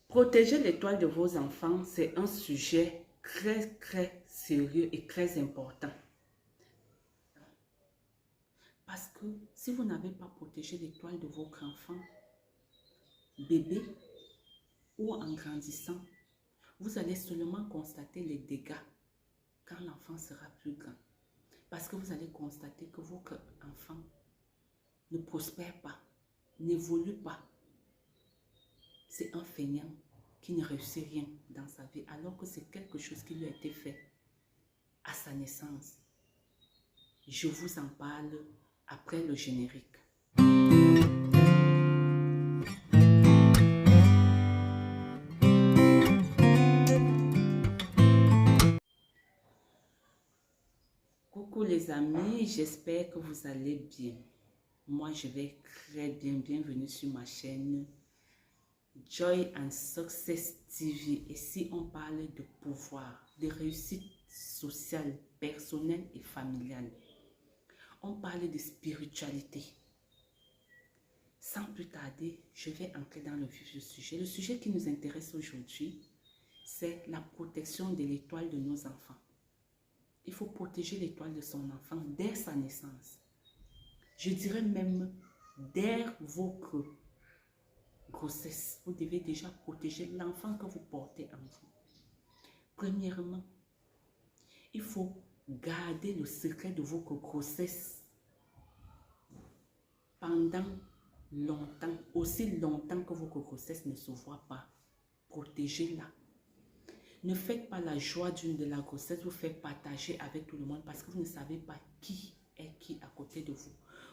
Protéger l'étoile de vos enfants, c'est un sujet très sérieux et très important. Parce que si vous n'avez pas protégé l'étoile de votre enfant, bébé ou en grandissant, vous allez seulement constater les dégâts quand l'enfant sera plus grand. Parce que vous allez constater que votre enfant ne prospère pas, n'évolue pas. C'est un feignant qui ne réussit rien dans sa vie, alors que c'est quelque chose qui lui a été fait à sa naissance. Je vous en parle après le générique. Coucou les amis, j'espère que vous allez bien. Moi, je vais très bien. Bienvenue sur ma chaîne Joy and Success TV. Ici, on parle de pouvoir, de réussite sociale, personnelle et familiale. On parle de spiritualité. Sans plus tarder, je vais entrer dans le vif du sujet. Le sujet qui nous intéresse aujourd'hui, c'est la protection de l'étoile de nos enfants. Il faut protéger l'étoile de son enfant dès sa naissance. Je dirais même dès votre grossesse. Vous devez déjà protéger l'enfant que vous portez en vous. Premièrement, il faut garder le secret de votre grossesse pendant longtemps, aussi longtemps que votre grossesse ne se voit pas. Protégez-la. Ne faites pas la joie de la grossesse, vous faites partager avec tout le monde parce que vous ne savez pas qui est qui à côté de vous.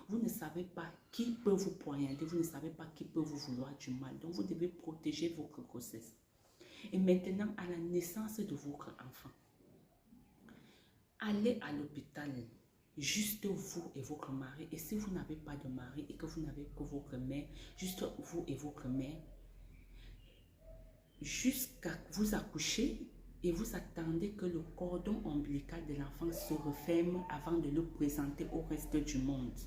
Vous ne savez pas qui peut vous poignarder, vous ne savez pas qui peut vous vouloir du mal. Donc vous devez protéger votre grossesse. Et maintenant, à la naissance de votre enfant, allez à l'hôpital, juste vous et votre mari. Et si vous n'avez pas de mari et que vous n'avez que votre mère, juste vous et votre mère, jusqu'à vous accoucher et vous attendez que le cordon ombilical de l'enfant se referme avant de le présenter au reste du monde.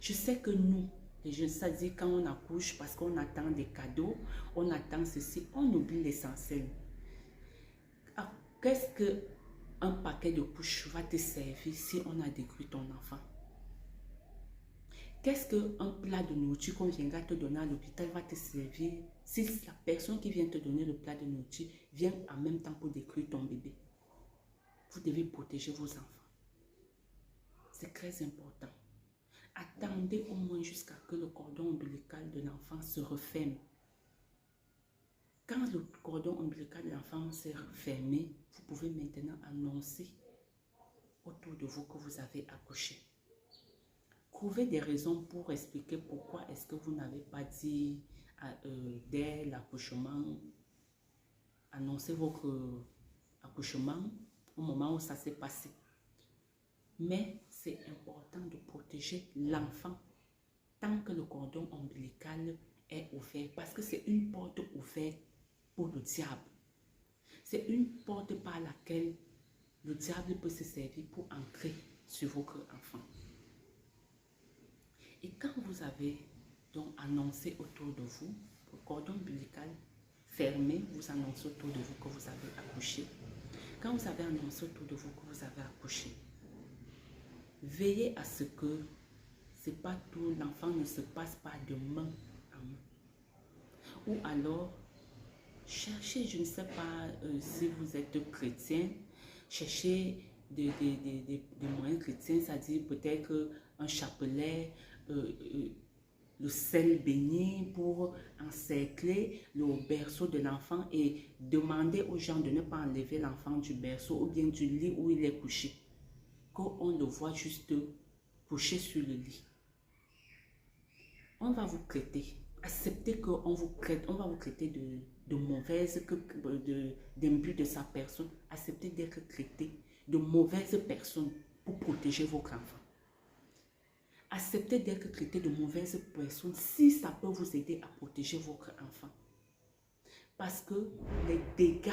Je sais que nous, les jeunes, c'est-à-dire quand on accouche, parce qu'on attend des cadeaux, on attend ceci, on oublie l'essentiel. Qu'est-ce qu'un paquet de couches va te servir si on a détruit ton enfant? Qu'est-ce qu'un plat de nourriture qu'on viendra te donner à l'hôpital va te servir si la personne qui vient te donner le plat de nourriture vient en même temps pour détruire ton bébé? Vous devez protéger vos enfants. C'est très important. Attendez au moins jusqu'à ce que le cordon ombilical de l'enfant se referme. Quand le cordon ombilical de l'enfant s'est refermé, vous pouvez maintenant annoncer autour de vous que vous avez accouché. Trouvez des raisons pour expliquer pourquoi est-ce que vous n'avez pas dit dès l'accouchement, annoncer votre accouchement au moment où ça s'est passé. Mais c'est important de protéger l'enfant tant que le cordon ombilical est ouvert, parce que c'est une porte ouverte pour le diable. C'est une porte par laquelle le diable peut se servir pour entrer sur votre enfant. Et quand vous avez donc annoncé autour de vous, le cordon ombilical fermé, vous annoncez autour de vous que vous avez accouché. Quand vous avez annoncé autour de vous que vous avez accouché, veillez à ce que c'est pas tout, l'enfant ne se passe pas de main en main. Ou alors, cherchez, je ne sais pas si vous êtes chrétien, cherchez des moyens chrétiens, c'est-à-dire peut-être un chapelet, le sel béni pour encercler le berceau de l'enfant et demander aux gens de ne pas enlever l'enfant du berceau ou bien du lit où il est couché, qu'on le voit juste couché sur le lit. On va vous traiter. Acceptez qu'on vous traite, on va vous traiter de mauvaise, d'imbu de sa personne. Acceptez d'être traité de mauvaise personne pour protéger votre enfant. Acceptez d'être traité de mauvaise personne si ça peut vous aider à protéger votre enfant. Parce que les dégâts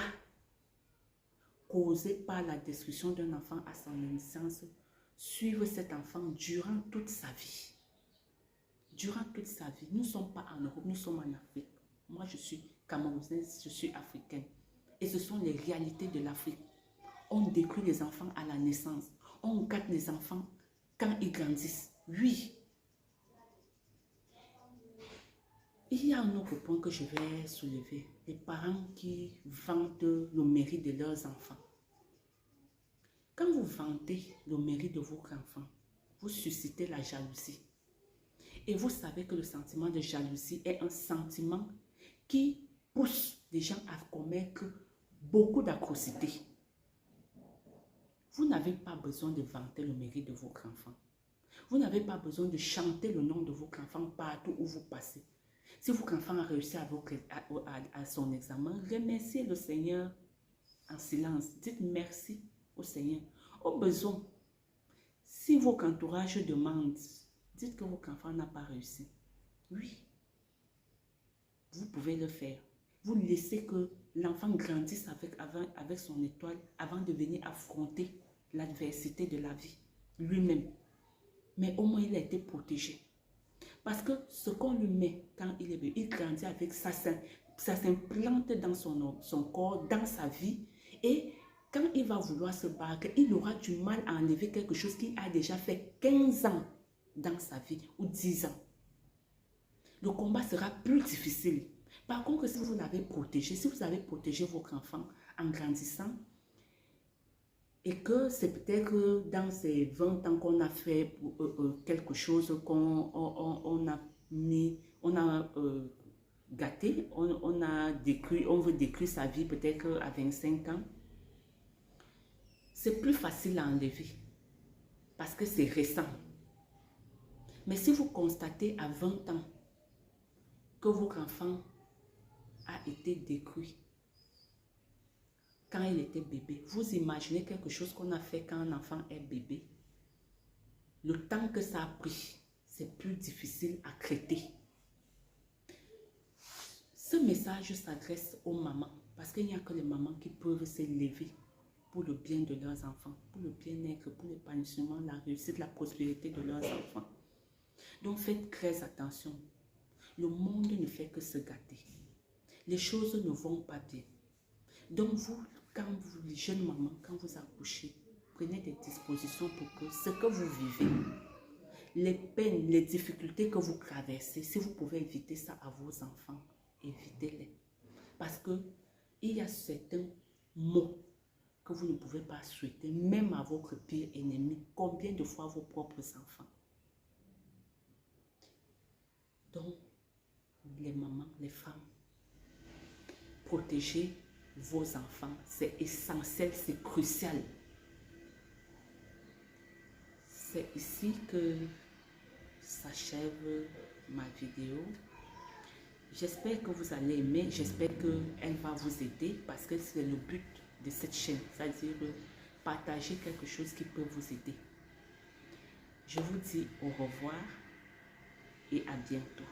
causés par la destruction d'un enfant à son naissance suivent cet enfant durant toute sa vie. Durant toute sa vie. Nous ne sommes pas en Europe, nous sommes en Afrique. Moi, je suis camerounaise, je suis africaine. Et ce sont les réalités de l'Afrique. On détruit les enfants à la naissance. On gâte les enfants quand ils grandissent. Oui. Il y a un autre point que je vais soulever. Les parents qui vantent le mérite de leurs enfants. Quand vous vantez le mérite de votre enfant, vous suscitez la jalousie. Et vous savez que le sentiment de jalousie est un sentiment qui pousse les gens à commettre beaucoup d'atrocités. Vous n'avez pas besoin de vanter le mérite de votre enfant. Vous n'avez pas besoin de chanter le nom de votre enfant partout où vous passez. Si votre enfant a réussi à son examen, remerciez le Seigneur en silence. Dites merci au Seigneur. Au besoin, si votre entourage demande, dites que votre enfant n'a pas réussi. Oui, vous pouvez le faire. Vous laissez que l'enfant grandisse avec son étoile avant de venir affronter l'adversité de la vie lui-même. Mais au moins, il a été protégé. Parce que ce qu'on lui met quand il est bébé, il grandit avec ça s'implante dans son corps, dans sa vie. Et quand il va vouloir se battre, il aura du mal à enlever quelque chose qu'il a déjà fait 15 ans dans sa vie ou 10 ans. Le combat sera plus difficile. Par contre, si vous l'avez protégé, si vous avez protégé votre enfant en grandissant, et que c'est peut-être dans ces 20 ans qu'on a fait quelque chose, qu'on a mis, on a gâté, on veut détruire sa vie peut-être à 25 ans, c'est plus facile à enlever parce que c'est récent. Mais si vous constatez à 20 ans que votre enfant a été détruit quand il était bébé, vous imaginez quelque chose qu'on a fait quand un enfant est bébé. Le temps que ça a pris, c'est plus difficile à traiter. Ce message s'adresse aux mamans parce qu'il n'y a que les mamans qui peuvent s'élever pour le bien de leurs enfants, pour le bien-être, pour l'épanouissement, la réussite, la prospérité de leurs enfants. Donc faites très attention. Le monde ne fait que se gâter. Les choses ne vont pas bien. Donc vous, les jeunes mamans, quand vous accouchez, prenez des dispositions pour que ce que vous vivez, les peines, les difficultés que vous traversez, si vous pouvez éviter ça à vos enfants, évitez-les. Parce que il y a certains mots que vous ne pouvez pas souhaiter, même à votre pire ennemi. Combien de fois vos propres enfants? Donc, les mamans, les femmes, protégez vos enfants. C'est essentiel, c'est crucial. C'est ici que s'achève ma vidéo. J'espère que vous allez aimer, j'espère qu'elle va vous aider parce que c'est le but de cette chaîne, c'est-à-dire partager quelque chose qui peut vous aider. Je vous dis au revoir et à bientôt.